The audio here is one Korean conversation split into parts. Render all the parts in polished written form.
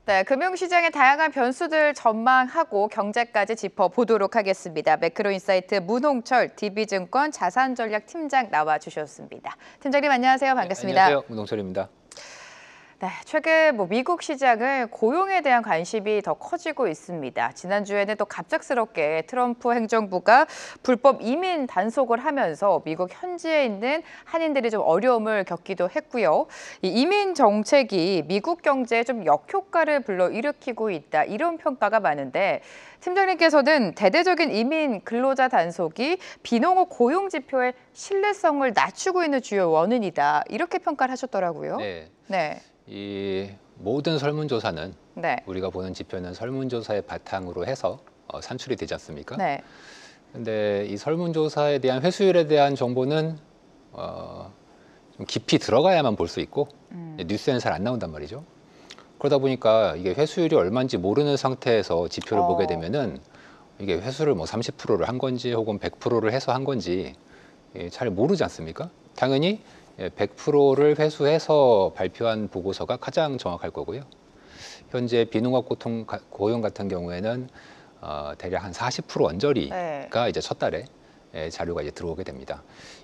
네, 금융시장의 다양한 변수들 전망하고 경제까지 짚어보도록 하겠습니다. 매크로인사이트 문홍철 DB증권 자산전략팀장 나와주셨습니다. 팀장님 안녕하세요. 반갑습니다. 안녕하세요. 문홍철입니다. 네, 최근 미국 시장은 고용에 대한 관심이 더 커지고 있습니다. 지난주에는 또 갑작스럽게 트럼프 행정부가 불법 이민 단속을 하면서 미국 현지에 있는 한인들이 좀 어려움을 겪기도 했고요. 이 이민 정책이 미국 경제에 좀 역효과를 불러일으키고 있다, 이런 평가가 많은데 팀장님께서는 대대적인 이민 근로자 단속이 비농업 고용 지표의 신뢰성을 낮추고 있는 주요 원인이다, 이렇게 평가를 하셨더라고요. 네. 이 모든 설문조사는 네. 우리가 보는 지표는 설문조사의 바탕으로 해서 산출이 되지 않습니까? 네. 근데 이 설문조사에 대한 회수율에 대한 정보는 좀 깊이 들어가야만 볼 수 있고 뉴스에는 잘 안 나온단 말이죠. 그러다 보니까 이게 회수율이 얼마인지 모르는 상태에서 지표를 보게 되면은 이게 회수를 뭐 30%를 한 건지 혹은 100%를 해서 한 건지 잘 모르지 않습니까? 당연히 100%를 회수해서 발표한 보고서가 가장 정확할 거고요. 현재 비농업 고용 같은 경우에는 대략 한 40% 언저리가 이제 첫 달에 자료가 이제 들어오게 됩니다.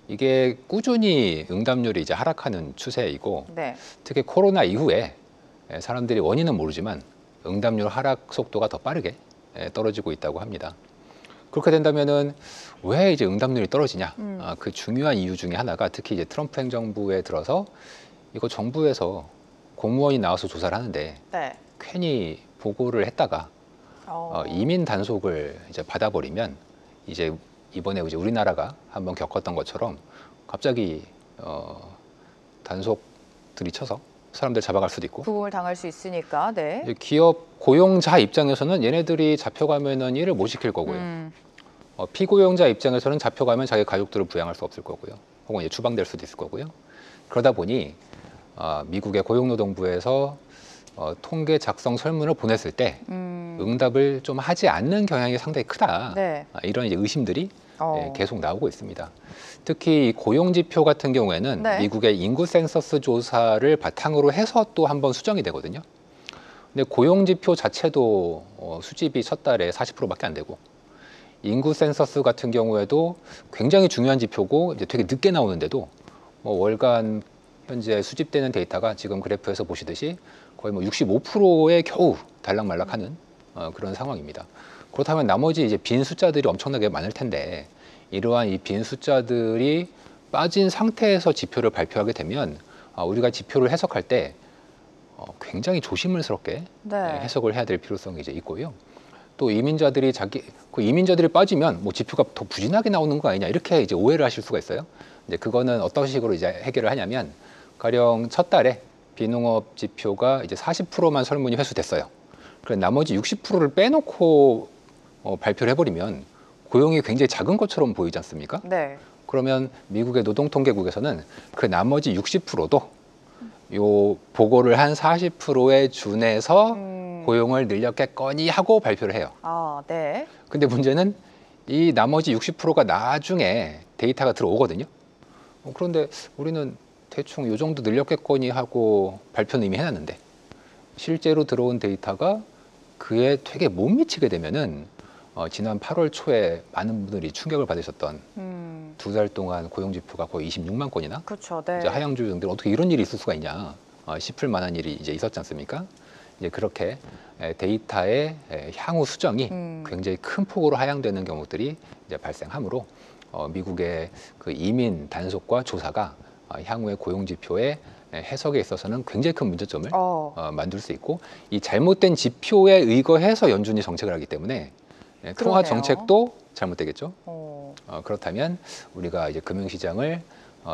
이게 꾸준히 응답률이 이제 하락하는 추세이고, 특히 코로나 이후에 사람들이 원인은 모르지만 응답률 하락 속도가 더 빠르게 떨어지고 있다고 합니다. 그렇게 된다면은 왜 이제 응답률이 떨어지냐? 그 중요한 이유 중에 하나가 특히 이제 트럼프 행정부에 들어서 이거 정부에서 공무원이 나와서 조사를 하는데 괜히 보고를 했다가 이민 단속을 이제 받아버리면 이제 이번에 이제 우리나라가 한번 겪었던 것처럼 갑자기 단속 들이쳐서 사람들 잡아갈 수도 있고 구금을 당할 수 있으니까. 이제 기업 고용자 입장에서는 얘네들이 잡혀가면은 일을 못 시킬 거고요. 피고용자 입장에서는 잡혀가면 자기 가족들을 부양할 수 없을 거고요. 혹은 이제 추방될 수도 있을 거고요. 그러다 보니 미국의 고용노동부에서 통계 작성 설문을 보냈을 때 응답을 좀 하지 않는 경향이 상당히 크다. 이런 이제 의심들이 계속 나오고 있습니다. 특히 고용지표 같은 경우에는 미국의 인구 센서스 조사를 바탕으로 해서 또 한번 수정이 되거든요. 근데 고용지표 자체도 수집이 첫 달에 40%밖에 안 되고, 인구 센서스 같은 경우에도 굉장히 중요한 지표고 이제 되게 늦게 나오는데도 월간 현재 수집되는 데이터가 지금 그래프에서 보시듯이 거의 65%에 겨우 달락말락하는 그런 상황입니다. 그렇다면 나머지 이제 빈 숫자들이 엄청나게 많을 텐데, 이러한 이 빈 숫자들이 빠진 상태에서 지표를 발표하게 되면 우리가 지표를 해석할 때 굉장히 조심스럽게 해석을 해야 될 필요성이 이제 있고요. 또 이민자들이 이민자들이 빠지면 뭐 지표가 더 부진하게 나오는 거 아니냐, 이렇게 이제 오해를 하실 수가 있어요. 이제 그거는 어떤 식으로 이제 해결을 하냐면, 가령 첫 달에 비농업 지표가 이제 40%만 설문이 회수됐어요. 그래 나머지 60%를 빼놓고 발표를 해버리면 고용이 굉장히 작은 것처럼 보이지 않습니까? 그러면 미국의 노동통계국에서는 그 나머지 60%도 요 보고를 한 40%에 준해서 고용을 늘렸겠거니 하고 발표를 해요. 근데 문제는 이 나머지 60%가 나중에 데이터가 들어오거든요. 그런데 우리는 대충 요 정도 늘렸겠거니 하고 발표는 이미 해놨는데, 실제로 들어온 데이터가 그에 되게 못 미치게 되면은 지난 8월 초에 많은 분들이 충격을 받으셨던 두 달 동안 고용지표가 거의 26만 건이나 이제 하향조정들, 어떻게 이런 일이 있을 수가 있냐 싶을 만한 일이 이제 있었지 않습니까? 이제 그렇게 데이터의 향후 수정이 굉장히 큰 폭으로 하향되는 경우들이 이제 발생하므로 미국의 그 이민 단속과 조사가 향후의 고용지표의 해석에 있어서는 굉장히 큰 문제점을 만들 수 있고, 이 잘못된 지표에 의거해서 연준이 정책을 하기 때문에 통화 정책도 잘못되겠죠. 그렇다면 우리가 이제 금융시장을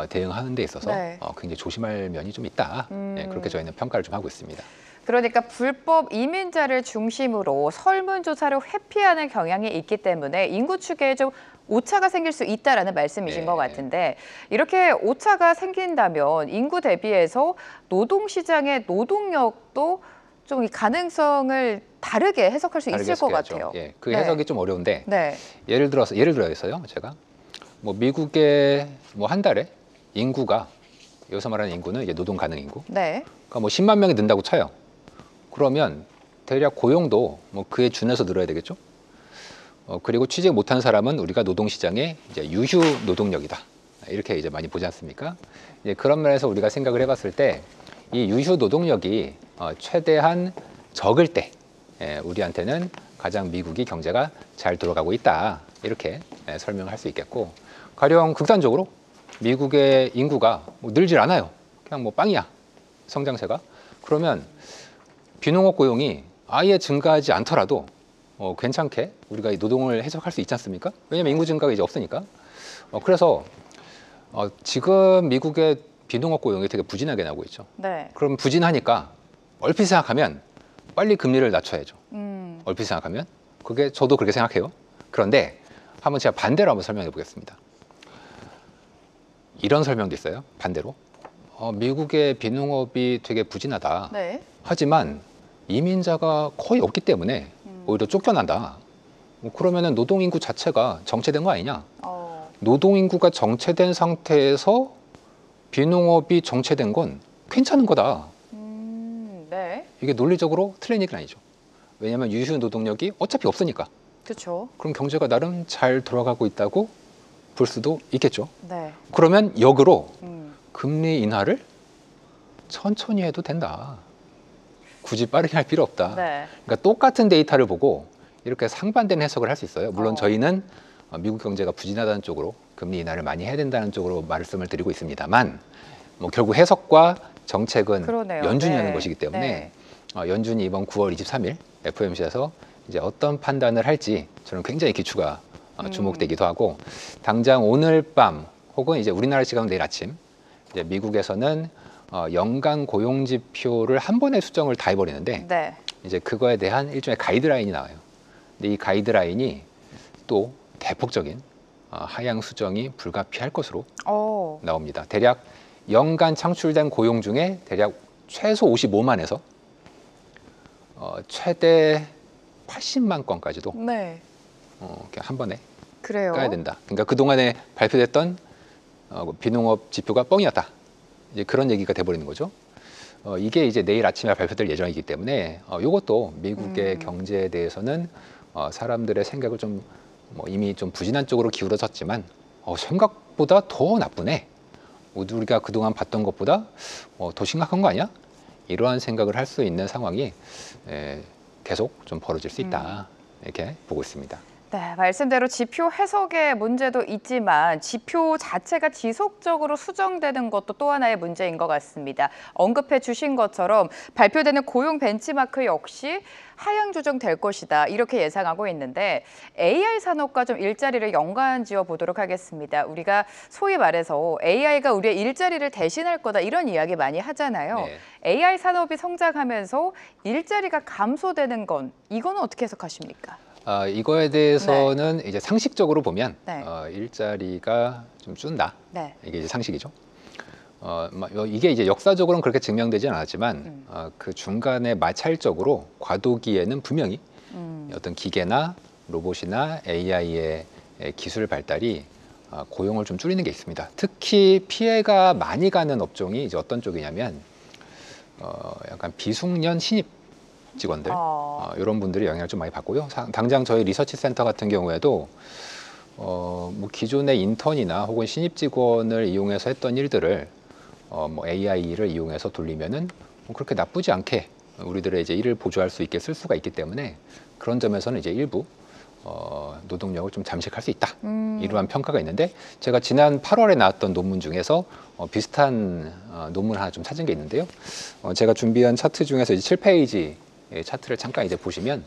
대응하는 데 있어서 굉장히 조심할 면이 좀 있다. 그렇게 저희는 평가를 좀 하고 있습니다. 그러니까 불법 이민자를 중심으로 설문조사를 회피하는 경향이 있기 때문에 인구 추계에 좀 오차가 생길 수 있다라는 말씀이신 것 같은데, 이렇게 오차가 생긴다면 인구 대비해서 노동시장의 노동력도 좀 이 가능성을 다르게 해석할 수 있을 것 같아요. 그 해석이 좀 어려운데, 예를 들어서요, 제가 뭐 미국의 뭐 한 달에 인구가, 여기서 말하는 인구는 이제 노동 가능 인구, 그러니까 뭐 10만 명이 는다고 쳐요. 그러면 대략 고용도 뭐 그에 준해서 늘어야 되겠죠. 그리고 취직 못한 사람은 우리가 노동시장의 이제 유휴 노동력이다. 이렇게 이제 많이 보지 않습니까? 이제 그런 면에서 우리가 생각을 해봤을 때 이 유휴 노동력이 최대한 적을 때 우리한테는 가장 미국이 경제가 잘 돌아가고 있다. 이렇게 설명할 수 있겠고, 가령 극단적으로 미국의 인구가 뭐 늘질 않아요. 그냥 뭐 빵이야, 성장세가. 그러면 비농업 고용이 아예 증가하지 않더라도 괜찮게 우리가 이 노동을 해석할 수 있지 않습니까? 왜냐하면 인구 증가가 이제 없으니까. 그래서 지금 미국의 비농업 고용이 되게 부진하게 나오고 있죠. 네. 그럼 부진하니까 얼핏 생각하면 빨리 금리를 낮춰야죠. 얼핏 생각하면. 그게 저도 그렇게 생각해요. 그런데 한번 제가 반대로 한번 설명해 보겠습니다. 이런 설명도 있어요. 반대로. 미국의 비농업이 되게 부진하다. 네. 하지만 이민자가 거의 없기 때문에 오히려 쫓겨난다. 그러면은 노동인구 자체가 정체된 거 아니냐? 노동인구가 정체된 상태에서 비농업이 정체된 건 괜찮은 거다. 네. 이게 논리적으로 틀린 얘기는 아니죠. 왜냐하면 유휴 노동력이 어차피 없으니까. 그렇죠. 그럼 경제가 나름 잘 돌아가고 있다고 볼 수도 있겠죠. 네. 그러면 역으로 금리 인하를 천천히 해도 된다. 굳이 빠르게 할 필요 없다. 네. 그러니까 똑같은 데이터를 보고 이렇게 상반된 해석을 할 수 있어요. 물론 저희는 미국 경제가 부진하다는 쪽으로 금리 인하를 많이 해야 된다는 쪽으로 말씀을 드리고 있습니다만, 뭐 결국 해석과 정책은 그러네요. 연준이 네. 하는 것이기 때문에 네. 연준이 이번 9월 23일 FOMC에서 이제 어떤 판단을 할지 저는 굉장히 기추가 주목되기도 하고, 당장 오늘 밤 혹은 이제 우리나라 시간은 내일 아침 이제 미국에서는 연간 고용 지표를 한 번에 수정을 다 해버리는데 네. 이제 그거에 대한 일종의 가이드라인이 나와요. 근데 이 가이드라인이 또 대폭적인 하향 수정이 불가피할 것으로 나옵니다. 대략 연간 창출된 고용 중에 대략 최소 55만에서 최대 80만 건까지도 네. 이렇게 한 번에 그래요. 까야 된다. 그러니까 그동안에 발표됐던 비농업 지표가 뻥이었다. 이제 그런 얘기가 돼버리는 거죠. 이게 이제 내일 아침에 발표될 예정이기 때문에 이것도 미국의 경제에 대해서는 사람들의 생각을 좀 이미 좀 부진한 쪽으로 기울어졌지만 생각보다 더 나쁘네. 우리가 그동안 봤던 것보다 더 심각한 거 아니야? 이러한 생각을 할 수 있는 상황이 계속 좀 벌어질 수 있다. 이렇게 보고 있습니다. 네, 말씀대로 지표 해석의 문제도 있지만 지표 자체가 지속적으로 수정되는 것도 또 하나의 문제인 것 같습니다. 언급해 주신 것처럼 발표되는 고용 벤치마크 역시 하향 조정될 것이다, 이렇게 예상하고 있는데 AI 산업과 좀 일자리를 연관지어 보도록 하겠습니다. 우리가 소위 말해서 AI가 우리의 일자리를 대신할 거다, 이런 이야기 많이 하잖아요. 네. AI 산업이 성장하면서 일자리가 감소되는 건 이거는 어떻게 해석하십니까? 이거에 대해서는 이제 상식적으로 보면 네. 일자리가 좀 준다. 네. 이게 이제 상식이죠. 이게 이제 역사적으로는 그렇게 증명되지는 않았지만 그 중간에 마찰적으로 과도기에는 분명히 어떤 기계나 로봇이나 AI의 기술 발달이 고용을 좀 줄이는 게 있습니다. 특히 피해가 많이 가는 업종이 이제 어떤 쪽이냐면 약간 비숙련 신입 직원들 이런 분들이 영향을 좀 많이 받고요. 당장 저희 리서치 센터 같은 경우에도 뭐 기존의 인턴이나 혹은 신입 직원을 이용해서 했던 일들을 뭐 AI를 이용해서 돌리면은 뭐 그렇게 나쁘지 않게 우리들의 이제 일을 보조할 수 있게 쓸 수가 있기 때문에 그런 점에서는 이제 일부 노동력을 좀 잠식할 수 있다. 이러한 평가가 있는데, 제가 지난 8월에 나왔던 논문 중에서 비슷한 논문 하나 좀 찾은 게 있는데요. 제가 준비한 차트 중에서 이제 7페이지 차트를 잠깐 이제 보시면,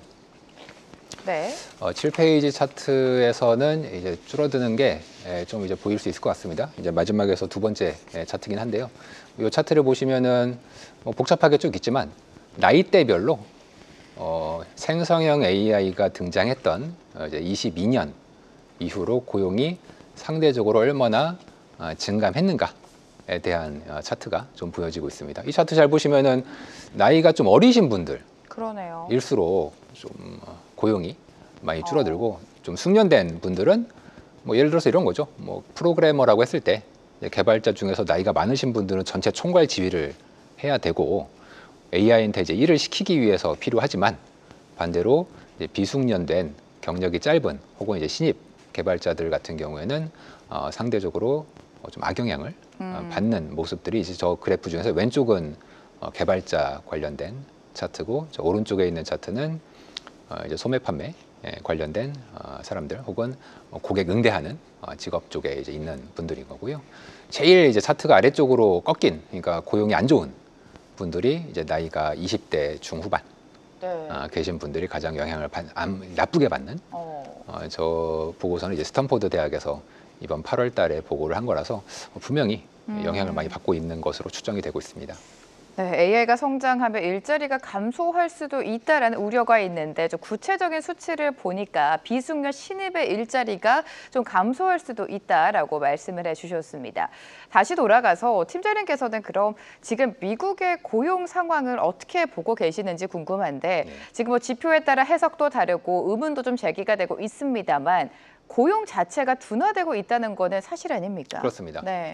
네. 7페이지 차트에서는 이제 줄어드는 게 좀 이제 보일 수 있을 것 같습니다. 이제 마지막에서 두 번째 차트긴 한데요. 이 차트를 보시면은 뭐 복잡하게 쭉 있지만 나이대별로 생성형 AI가 등장했던 이제 22년 이후로 고용이 상대적으로 얼마나 증감했는가에 대한 차트가 좀 보여지고 있습니다. 이 차트 잘 보시면은 나이가 좀 어리신 분들 그러네요. 일수록 좀 고용이 많이 줄어들고, 좀 숙련된 분들은 뭐 예를 들어서 이런 거죠. 뭐 프로그래머라고 했을 때 개발자 중에서 나이가 많으신 분들은 전체 총괄 지휘를 해야 되고 AI한테 이제 일을 시키기 위해서 필요하지만 반대로 이제 비숙련된 경력이 짧은 혹은 이제 신입 개발자들 같은 경우에는 상대적으로 좀 악영향을 받는 모습들이 이제 저 그래프 중에서 왼쪽은 개발자 관련된 차트고 저 오른쪽에 있는 차트는 이제 소매 판매 관련된 사람들 혹은 고객 응대하는 직업 쪽에 이제 있는 분들인 거고요. 제일 이제 차트가 아래쪽으로 꺾인, 그러니까 고용이 안 좋은 분들이 이제 나이가 20대 중후반 네. 계신 분들이 가장 영향을 나쁘게 받는. 저 보고서는 이제 스탠포드 대학에서 이번 8월 달에 보고를 한 거라서 분명히 영향을 많이 받고 있는 것으로 추정이 되고 있습니다. 네, AI가 성장하면 일자리가 감소할 수도 있다라는 우려가 있는데 좀 구체적인 수치를 보니까 비숙련 신입의 일자리가 좀 감소할 수도 있다라고 말씀을 해주셨습니다. 다시 돌아가서 팀장님께서는 그럼 지금 미국의 고용 상황을 어떻게 보고 계시는지 궁금한데 지금 뭐 지표에 따라 해석도 다르고 의문도 좀 제기가 되고 있습니다만 고용 자체가 둔화되고 있다는 거는 사실 아닙니까? 그렇습니다. 네.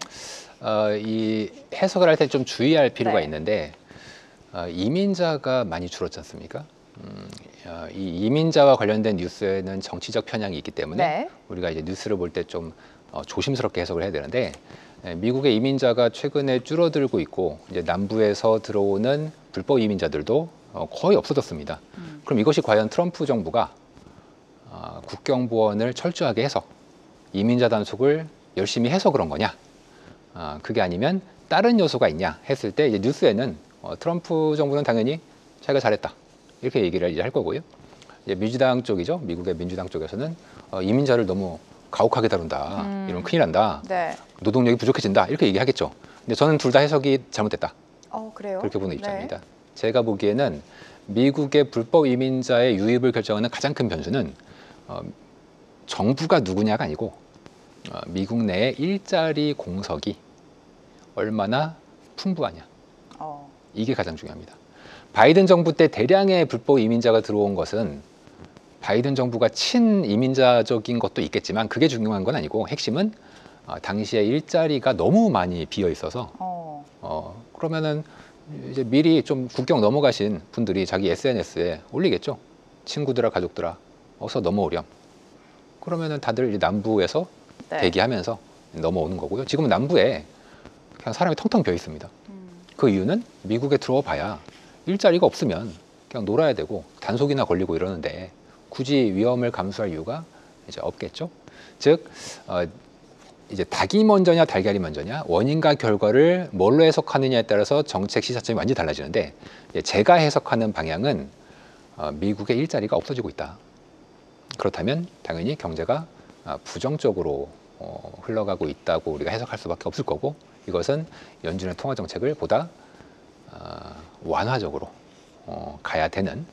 이 해석을 할 때 좀 주의할 필요가 네. 있는데 이민자가 많이 줄었지 않습니까? 이 이민자와 관련된 뉴스에는 정치적 편향이 있기 때문에 네. 우리가 이제 뉴스를 볼 때 좀 조심스럽게 해석을 해야 되는데 미국의 이민자가 최근에 줄어들고 있고 이제 남부에서 들어오는 불법 이민자들도 거의 없어졌습니다. 그럼 이것이 과연 트럼프 정부가 국경보원을 철저하게 해서 이민자 단속을 열심히 해서 그런 거냐? 그게 아니면 다른 요소가 있냐 했을 때 이제 뉴스에는 트럼프 정부는 당연히 자기가 잘했다 이렇게 얘기를 이제 할 거고요. 이제 민주당 쪽이죠. 미국의 민주당 쪽에서는 이민자를 너무 가혹하게 다룬다. 이러면 큰일 난다. 네. 노동력이 부족해진다. 이렇게 얘기하겠죠. 근데 저는 둘 다 해석이 잘못됐다. 그래요? 그렇게 보는 네. 입장입니다. 제가 보기에는 미국의 불법 이민자의 유입을 결정하는 가장 큰 변수는 정부가 누구냐가 아니고 미국 내의 일자리 공석이 얼마나 풍부하냐. 이게 가장 중요합니다. 바이든 정부 때 대량의 불법 이민자가 들어온 것은 바이든 정부가 친이민자적인 것도 있겠지만 그게 중요한 건 아니고 핵심은 당시에 일자리가 너무 많이 비어 있어서 그러면은 이제 미리 좀 국경 넘어가신 분들이 자기 SNS에 올리겠죠. 친구들아 가족들아 어서 넘어오렴. 그러면은 다들 이제 남부에서 네. 대기하면서 넘어오는 거고요. 지금은 남부에 그냥 사람이 텅텅 비어 있습니다. 그 이유는 미국에 들어와 봐야 일자리가 없으면 그냥 놀아야 되고 단속이나 걸리고 이러는데 굳이 위험을 감수할 이유가 이제 없겠죠. 즉 이제 닭이 먼저냐 달걀이 먼저냐 원인과 결과를 뭘로 해석하느냐에 따라서 정책 시사점이 완전히 달라지는데 제가 해석하는 방향은 미국의 일자리가 없어지고 있다. 그렇다면 당연히 경제가 부정적으로 흘러가고 있다고 우리가 해석할 수밖에 없을 거고 이것은 연준의 통화 정책을 보다 완화적으로 가야 되는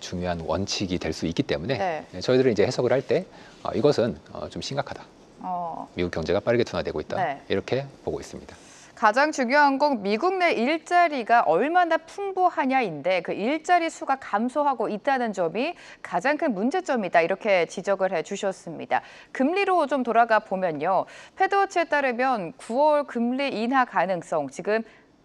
중요한 원칙이 될 수 있기 때문에 저희들은 이제 해석을 할 때 이것은 좀 심각하다. 미국 경제가 빠르게 둔화되고 있다. 네. 이렇게 보고 있습니다. 가장 중요한 건 미국 내 일자리가 얼마나 풍부하냐인데 그 일자리 수가 감소하고 있다는 점이 가장 큰 문제점이다 이렇게 지적을 해주셨습니다. 금리로 좀 돌아가 보면요. 패드워치에 따르면 9월 금리 인하 가능성 지금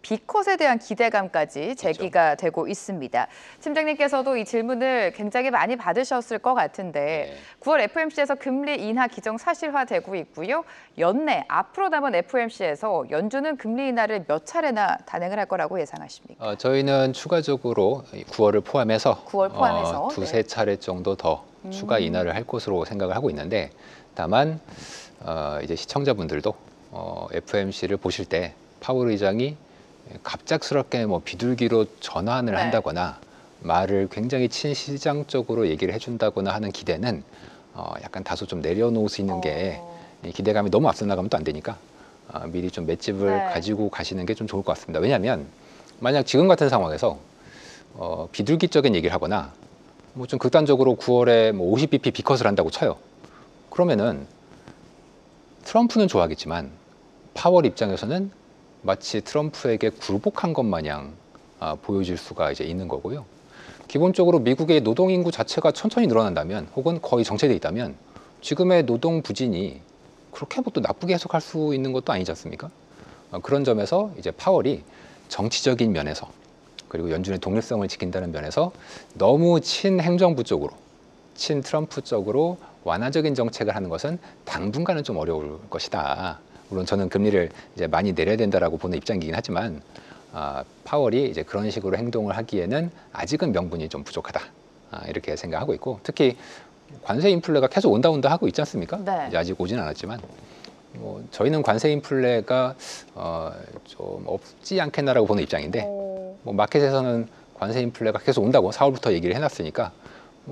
B컷에 대한 기대감까지 제기가 되고 있습니다. 팀장님께서도 이 질문을 굉장히 많이 받으셨을 것 같은데 9월 FOMC에서 금리 인하 기정 사실화되고 있고요. 연내 앞으로 남은 FOMC에서 연준은 금리 인하를 몇 차례나 단행을 할 거라고 예상하십니까? 저희는 추가적으로 9월을 포함해서, 9월 포함해서 두세 차례 정도 더 추가 인하를 할 것으로 생각을 하고 있는데 다만 이제 시청자분들도 FOMC를 보실 때 파월 의장이 갑작스럽게 뭐 비둘기로 전환을 한다거나 말을 굉장히 친시장적으로 얘기를 해준다거나 하는 기대는 약간 다소 좀 내려놓으시는 게 기대감이 너무 앞서 나가면 또 안 되니까 미리 좀 맷집을 가지고 가시는 게 좀 좋을 것 같습니다. 왜냐하면 만약 지금 같은 상황에서 비둘기적인 얘기를 하거나 뭐 좀 극단적으로 9월에 뭐 50bp 비컷을 한다고 쳐요. 그러면은 트럼프는 좋아하겠지만 파월 입장에서는 마치 트럼프에게 굴복한 것 마냥 보여질 수가 이제 있는 거고요. 기본적으로 미국의 노동 인구 자체가 천천히 늘어난다면 혹은 거의 정체돼 있다면 지금의 노동 부진이 그렇게 뭐 또 나쁘게 해석할 수 있는 것도 아니지 않습니까? 그런 점에서 이제 파월이 정치적인 면에서 그리고 연준의 독립성을 지킨다는 면에서 너무 친행정부 쪽으로, 친트럼프 쪽으로 완화적인 정책을 하는 것은 당분간은 좀 어려울 것이다. 물론 저는 금리를 이제 많이 내려야 된다라고 보는 입장이긴 하지만 파월이 이제 그런 식으로 행동을 하기에는 아직은 명분이 좀 부족하다. 이렇게 생각하고 있고, 특히 관세 인플레가 계속 온다 하고 있지 않습니까? 네. 이제 아직 오지는 않았지만 저희는 관세 인플레가 좀 없지 않겠나라고 보는 입장인데 마켓에서는 관세 인플레가 계속 온다고 4월부터 얘기를 해놨으니까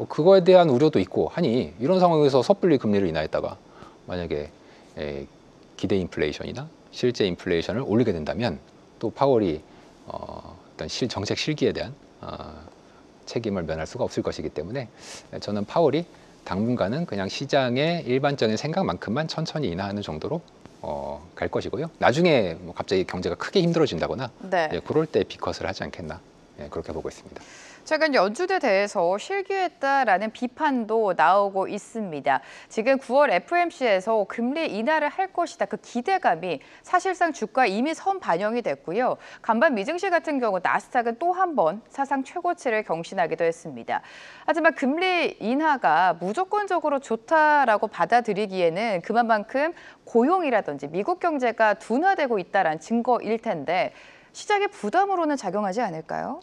그거에 대한 우려도 있고 하니 이런 상황에서 섣불리 금리를 인하했다가 만약에 기대 인플레이션이나 실제 인플레이션을 올리게 된다면 또 파월이 어떤 정책 실기에 대한 책임을 면할 수가 없을 것이기 때문에 저는 파월이 당분간은 그냥 시장의 일반적인 생각만큼만 천천히 인하하는 정도로 갈 것이고요. 나중에 갑자기 경제가 크게 힘들어진다거나 네. 그럴 때 비컷을 하지 않겠나 그렇게 보고 있습니다. 최근 연준에 대해서 실기했다라는 비판도 나오고 있습니다. 지금 9월 FOMC에서 금리 인하를 할 것이다. 그 기대감이 사실상 주가에 이미 선반영이 됐고요. 간밤 미증시 같은 경우 나스닥은 또 한 번 사상 최고치를 경신하기도 했습니다. 하지만 금리 인하가 무조건적으로 좋다라고 받아들이기에는 그만큼 고용이라든지 미국 경제가 둔화되고 있다는 증거일 텐데 시장에 부담으로는 작용하지 않을까요?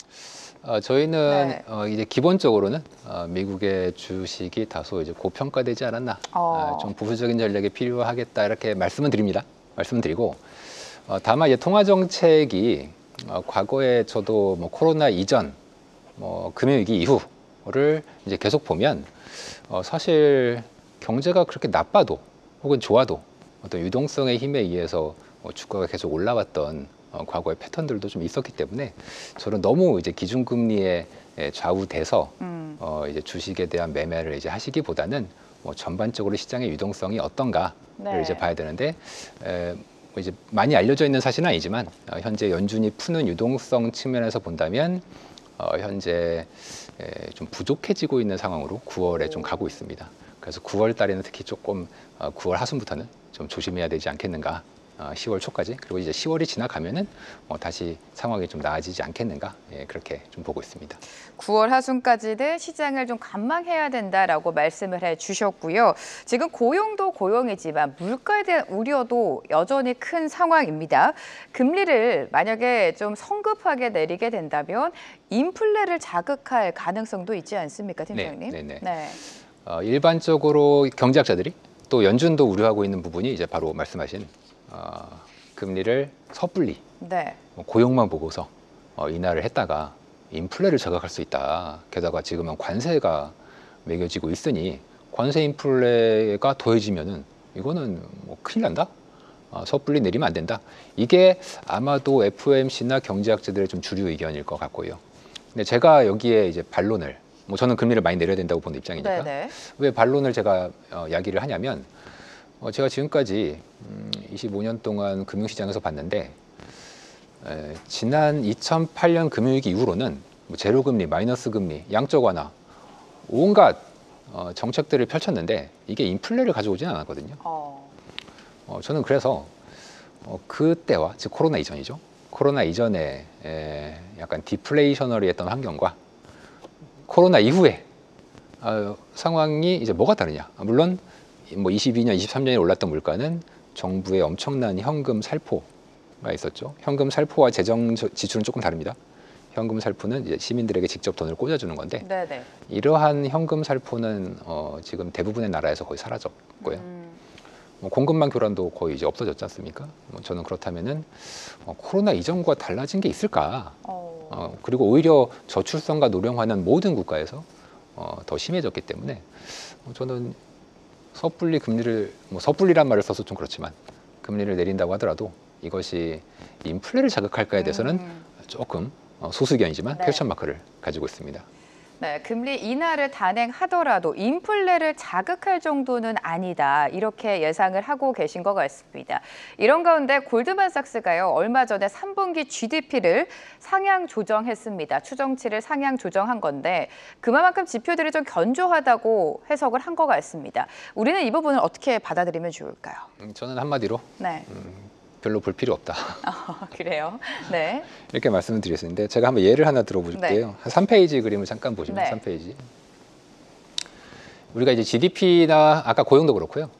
저희는 네. 이제 기본적으로는 미국의 주식이 다소 이제 고평가되지 않았나, 좀 보수적인 전략이 필요하겠다 이렇게 말씀은 드리고, 다만 이제 통화 정책이 과거에 저도 코로나 이전, 금융위기 이후를 이제 계속 보면 사실 경제가 그렇게 나빠도 혹은 좋아도 어떤 유동성의 힘에 의해서 주가가 계속 올라왔던 과거의 패턴들도 좀 있었기 때문에 저는 너무 이제 기준금리에 좌우돼서 이제 주식에 대한 매매를 이제 하시기보다는 전반적으로 시장의 유동성이 어떤가를 네. 이제 봐야 되는데 이제 많이 알려져 있는 사실은 아니지만 현재 연준이 푸는 유동성 측면에서 본다면 현재 좀 부족해지고 있는 상황으로 9월에 좀 가고 있습니다. 그래서 9월 달에는 특히 조금 9월 하순부터는 좀 조심해야 되지 않겠는가. 10월 초까지, 그리고 이제 10월이 지나가면은 다시 상황이 좀 나아지지 않겠는가, 그렇게 좀 보고 있습니다. 9월 하순까지는 시장을 좀 관망해야 된다라고 말씀을 해주셨고요. 지금 고용도 고용이지만 물가에 대한 우려도 여전히 큰 상황입니다. 금리를 만약에 좀 성급하게 내리게 된다면 인플레를 자극할 가능성도 있지 않습니까, 팀장님? 네. 일반적으로 경제학자들이 또 연준도 우려하고 있는 부분이 이제 바로 말씀하신 금리를 섣불리 네. 고용만 보고서 인하를 했다가 인플레를 자극할 수 있다. 게다가 지금은 관세가 매겨지고 있으니 관세 인플레가 더해지면은 이거는 큰일 난다. 섣불리 내리면 안 된다. 이게 아마도 FOMC나 경제학자들의 좀 주류 의견일 것 같고요. 근데 제가 여기에 이제 반론을 저는 금리를 많이 내려야 된다고 보는 입장이니까 왜 반론을 제가 이야기를 하냐면 제가 지금까지 25년 동안 금융시장에서 봤는데 지난 2008년 금융위기 이후로는 제로금리, 마이너스금리, 양적 완화 온갖 정책들을 펼쳤는데 이게 인플레를 가져오지는 않았거든요. 저는 그래서 그때와 즉 코로나 이전이죠. 코로나 이전에 약간 디플레이셔너리했던 환경과 코로나 이후에 상황이 이제 뭐가 다르냐. 물론 22년, 23년에 올랐던 물가는 정부의 엄청난 현금 살포가 있었죠. 현금 살포와 재정 지출은 조금 다릅니다. 현금 살포는 이제 시민들에게 직접 돈을 꽂아주는 건데 네네. 이러한 현금 살포는 지금 대부분의 나라에서 거의 사라졌고요. 공급망 교란도 거의 이제 없어졌지 않습니까? 저는 그렇다면은 코로나 이전과 달라진 게 있을까? 그리고 오히려 저출산과 노령화는 모든 국가에서 더 심해졌기 때문에 저는 섣불리 금리를 섣불리란 말을 써서 좀 그렇지만 금리를 내린다고 하더라도 이것이 인플레를 자극할까에 대해서는 조금 소수견이지만 퀘스천 마크를 가지고 있습니다. 네, 금리 인하를 단행하더라도 인플레를 자극할 정도는 아니다. 이렇게 예상을 하고 계신 것 같습니다. 이런 가운데 골드만삭스가요, 얼마 전에 3분기 GDP를 상향 조정했습니다. 추정치를 상향 조정한 건데 그만큼 지표들이 좀 견조하다고 해석을 한 것 같습니다. 우리는 이 부분을 어떻게 받아들이면 좋을까요? 저는 한마디로 네. 별로 볼 필요 없다. 그래요? 네. 이렇게 말씀을 드렸는데 제가 한번 예를 하나 들어볼게요. 네. 한 3페이지 그림을 잠깐 보시면 네. 3페이지. 우리가 이제 GDP나 아까 고용도 그렇고요.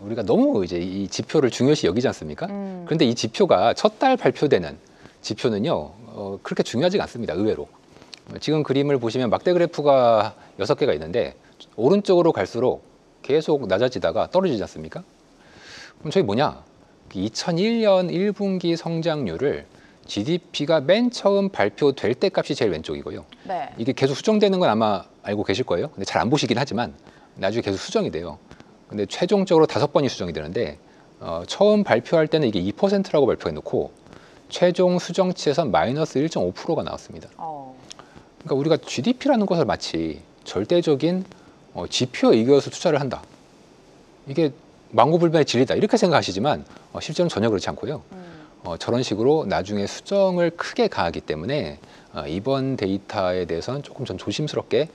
우리가 너무 이제 이 지표를 중요시 여기지 않습니까? 그런데 이 지표가 첫 달 발표되는 지표는요, 그렇게 중요하지가 않습니다. 의외로. 지금 그림을 보시면 막대 그래프가 6개가 있는데 오른쪽으로 갈수록 계속 낮아지다가 떨어지지 않습니까? 그럼 저희 뭐냐? 2001년 1분기 성장률을 GDP가 맨 처음 발표될 때 값이 제일 왼쪽이고요. 네. 이게 계속 수정되는 건 아마 알고 계실 거예요. 근데 잘 안 보시긴 하지만 나중에 계속 수정이 돼요. 근데 최종적으로 5번이 수정이 되는데 처음 발표할 때는 이게 2%라고 발표해 놓고 최종 수정치에서 마이너스 1.5%가 나왔습니다. 그러니까 우리가 GDP라는 것을 마치 절대적인 지표에 의거해서 투자를 한다. 이게 망고불변의 진리다 이렇게 생각하시지만 실제로는 전혀 그렇지 않고요. 저런 식으로 나중에 수정을 크게 가하기 때문에 이번 데이터에 대해서는 조금 전 조심스럽게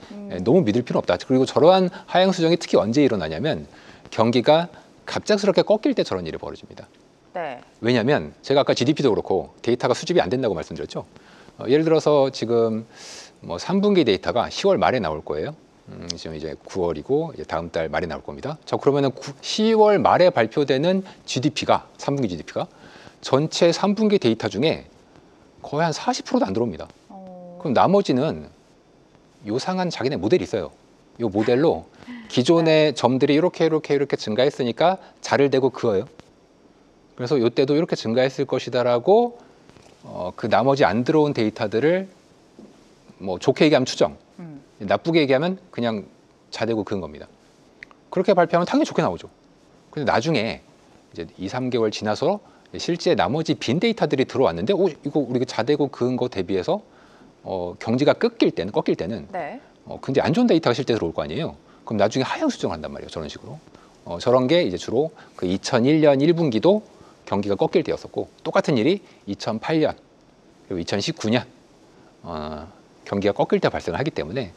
너무 믿을 필요는 없다. 그리고 저러한 하향 수정이 특히 언제 일어나냐면 경기가 갑작스럽게 꺾일 때 저런 일이 벌어집니다. 네. 왜냐하면 제가 아까 GDP도 그렇고 데이터가 수집이 안 된다고 말씀드렸죠. 예를 들어서 지금 뭐 3분기 데이터가 10월 말에 나올 거예요. 지금 이제 9월이고 이제 다음 달 말에 나올 겁니다. 자, 그러면은 10월 말에 발표되는 GDP가 3분기 GDP가 전체 3분기 데이터 중에 거의 한 40%도 안 들어옵니다. 그럼 나머지는 요상한 자기네 모델이 있어요. 이 모델로 기존의 점들이 이렇게 증가했으니까 자를 대고 그어요. 그래서 이때도 이렇게 증가했을 것이다라고 그 나머지 안 들어온 데이터들을 뭐 좋게 얘기하면 추정, 나쁘게 얘기하면 그냥 자대고 그은 겁니다. 그렇게 발표하면 당연히 좋게 나오죠. 근데 나중에 이제 2, 3개월 지나서 실제 나머지 빈 데이터들이 들어왔는데 이거 우리가 자대고 그은 거 대비해서 경기가 꺾일 때는 네. 굉장히 안 좋은 데이터가 실제 들어올 거 아니에요. 그럼 나중에 하향 수정을 한단 말이에요. 저런 식으로. 저런 게 이제 주로 그 2001년 1분기도 경기가 꺾일 때였었고 똑같은 일이 2008년 그리고 2019년 경기가 꺾일 때 발생을 하기 때문에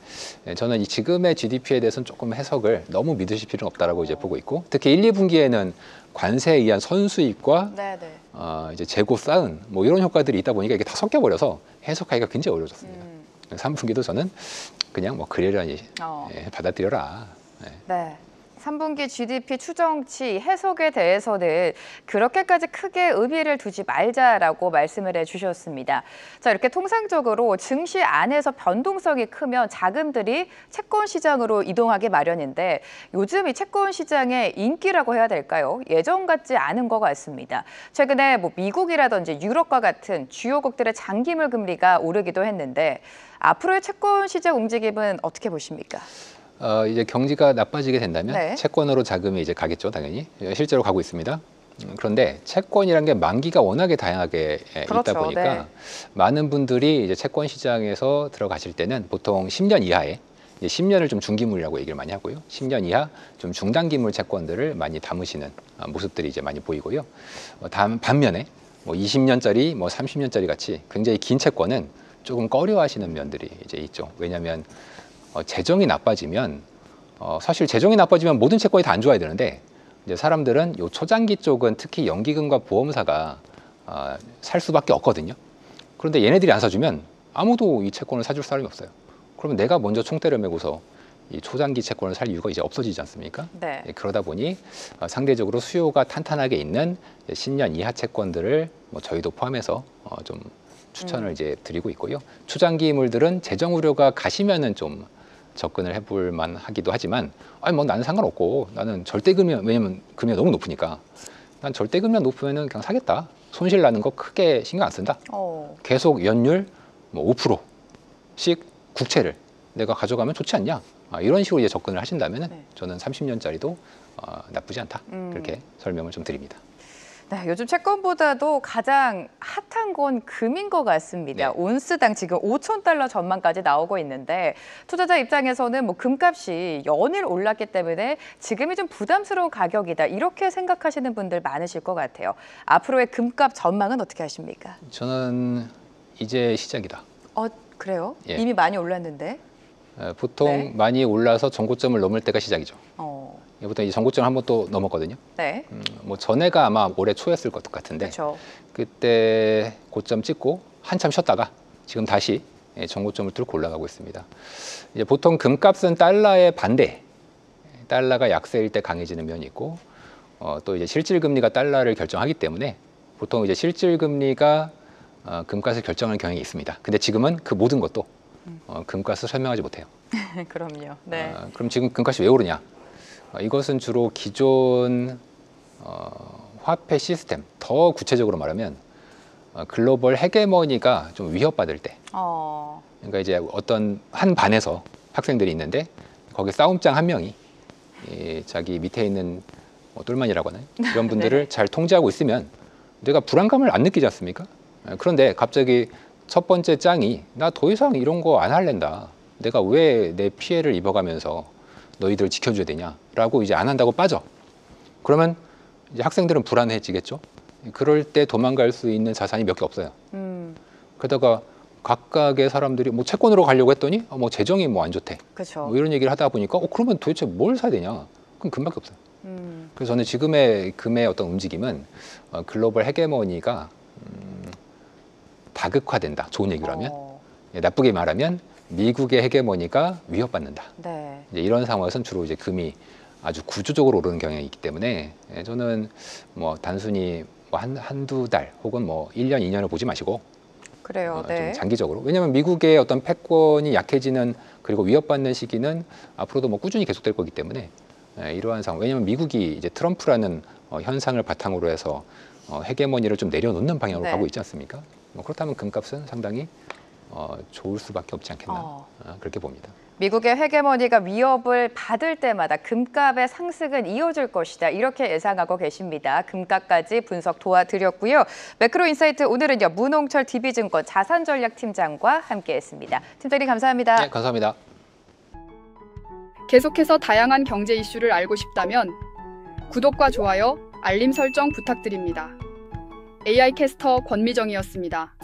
저는 이 지금의 GDP에 대해서는 조금 해석을 너무 믿으실 필요는 없다라고 이제 보고 있고 특히 1, 2분기에는 관세에 의한 선수익과 네네. 이제 재고 쌓은 뭐 이런 효과들이 있다 보니까 이게 다 섞여 버려서 해석하기가 굉장히 어려워졌습니다. 3분기도 저는 그냥 뭐 그러려니 받아들여라. 네. 3분기 GDP 추정치 해석에 대해서는 그렇게까지 크게 의미를 두지 말자라고 말씀을 해주셨습니다. 자, 이렇게 통상적으로 증시 안에서 변동성이 크면 자금들이 채권 시장으로 이동하기 마련인데 요즘 이 채권 시장의 인기라고 해야 될까요? 예전 같지 않은 것 같습니다. 최근에 뭐 미국이라든지 유럽과 같은 주요국들의 장기물 금리가 오르기도 했는데 앞으로의 채권 시장 움직임은 어떻게 보십니까? 이제 경기가 나빠지게 된다면 네. 채권으로 자금이 이제 가겠죠, 당연히. 실제로 가고 있습니다. 그런데 채권이란 게 만기가 워낙에 다양하게 그렇죠, 있다 보니까 네. 많은 분들이 이제 채권 시장에서 들어가실 때는 보통 10년 이하에 이제 10년을 좀 중기물이라고 얘기를 많이 하고요. 10년 이하 좀 중단기물 채권들을 많이 담으시는 모습들이 이제 많이 보이고요. 반면에 뭐 20년짜리, 뭐 30년짜리 같이 굉장히 긴 채권은 조금 꺼려하시는 면들이 이제 있죠. 왜냐하면 재정이 나빠지면 사실 재정이 나빠지면 모든 채권이 다 안 좋아야 되는데 이제 사람들은 요 초장기 쪽은 특히 연기금과 보험사가 살 수밖에 없거든요. 그런데 얘네들이 안 사주면 아무도 이 채권을 사줄 사람이 없어요. 그러면 내가 먼저 총대를 메고서 이 초장기 채권을 살 이유가 이제 없어지지 않습니까? 네. 그러다 보니 상대적으로 수요가 탄탄하게 있는 10년 이하 채권들을 뭐 저희도 포함해서 좀 추천을 이제 드리고 있고요. 초장기물들은 재정 우려가 가시면은 좀 접근을 해볼 만하기도 하지만 아니 뭐 나는 상관없고 나는 절대금리 왜냐면 금리가 너무 높으니까 난 절대금리가 높으면은 그냥 사겠다. 손실 나는 거 크게 신경 안 쓴다. 계속 연율 뭐 5%씩 국채를 내가 가져가면 좋지 않냐? 이런 식으로 이제 접근을 하신다면은 네. 저는 30년짜리도 나쁘지 않다. 그렇게 설명을 좀 드립니다. 네, 요즘 채권보다도 가장 핫한 건 금인 것 같습니다. 네. 온스당 지금 5,000달러 전망까지 나오고 있는데 투자자 입장에서는 뭐 금값이 연일 올랐기 때문에 지금이 좀 부담스러운 가격이다 이렇게 생각하시는 분들 많으실 것 같아요. 앞으로의 금값 전망은 어떻게 하십니까? 저는 이제 시작이다. 그래요? 예. 이미 많이 올랐는데. 보통 네. 많이 올라서 전고점을 넘을 때가 시작이죠. 보통 이 전고점 한번 또 넘었거든요. 네. 뭐 전해가 아마 올해 초였을 것 같은데 그렇죠. 그때 고점 찍고 한참 쉬었다가 지금 다시 전고점을 뚫고 올라가고 있습니다. 이제 보통 금값은 달러의 반대, 달러가 약세일 때 강해지는 면이 있고 또 이제 실질 금리가 달러를 결정하기 때문에 보통 이제 실질 금리가 금값을 결정하는 경향이 있습니다. 근데 지금은 그 모든 것도 금값을 설명하지 못해요. 그럼요. 네. 그럼 지금 금값이 왜 오르냐? 이것은 주로 기존 화폐 시스템, 더 구체적으로 말하면 글로벌 헤게모니가 좀 위협받을 때, 그러니까 이제 어떤 한 반에서 학생들이 있는데 거기 싸움장 한 명이 자기 밑에 있는 똘만이라고 하나요? 이런 분들을 네. 잘 통제하고 있으면 내가 불안감을 안 느끼지 않습니까? 그런데 갑자기 첫 번째 짱이 나 더 이상 이런 거 안 할랜다. 내가 왜 내 피해를 입어가면서 너희들 지켜줘야 되냐라고 이제 안 한다고 빠져. 그러면 이제 학생들은 불안해지겠죠. 그럴 때 도망갈 수 있는 자산이 몇 개 없어요. 그러다가 각각의 사람들이 뭐 채권으로 가려고 했더니 뭐 재정이 뭐 안 좋대. 그렇죠. 뭐 이런 얘기를 하다 보니까 그러면 도대체 뭘 사야 되냐? 그럼 금밖에 없어요. 그래서 저는 지금의 금의 어떤 움직임은 글로벌 헤게모니가 다극화된다. 좋은 얘기로 하면 나쁘게 말하면 미국의 헤게모니가 위협받는다. 네. 이제 이런 상황에서는 주로 이제 금이 아주 구조적으로 오르는 경향이 있기 때문에 저는 뭐 단순히 뭐 한두 달 혹은 뭐 1년, 2년을 보지 마시고 그래요. 네. 좀 장기적으로. 왜냐하면 미국의 어떤 패권이 약해지는 그리고 위협받는 시기는 앞으로도 뭐 꾸준히 계속될 거기 때문에 이러한 상황. 왜냐하면 미국이 이제 트럼프라는 현상을 바탕으로 해서 헤게모니를 좀 내려놓는 방향으로 네. 가고 있지 않습니까? 뭐 그렇다면 금값은 상당히 좋을 수밖에 없지 않겠나 그렇게 봅니다. 미국의 헤게모니가 위협을 받을 때마다 금값의 상승은 이어질 것이다. 이렇게 예상하고 계십니다. 금값까지 분석 도와드렸고요. 매크로인사이트 오늘은요. 문홍철 DB증권 자산전략팀장과 함께했습니다. 팀장님 감사합니다. 네, 감사합니다. 계속해서 다양한 경제 이슈를 알고 싶다면 구독과 좋아요, 알림 설정 부탁드립니다. AI 캐스터 권미정이었습니다.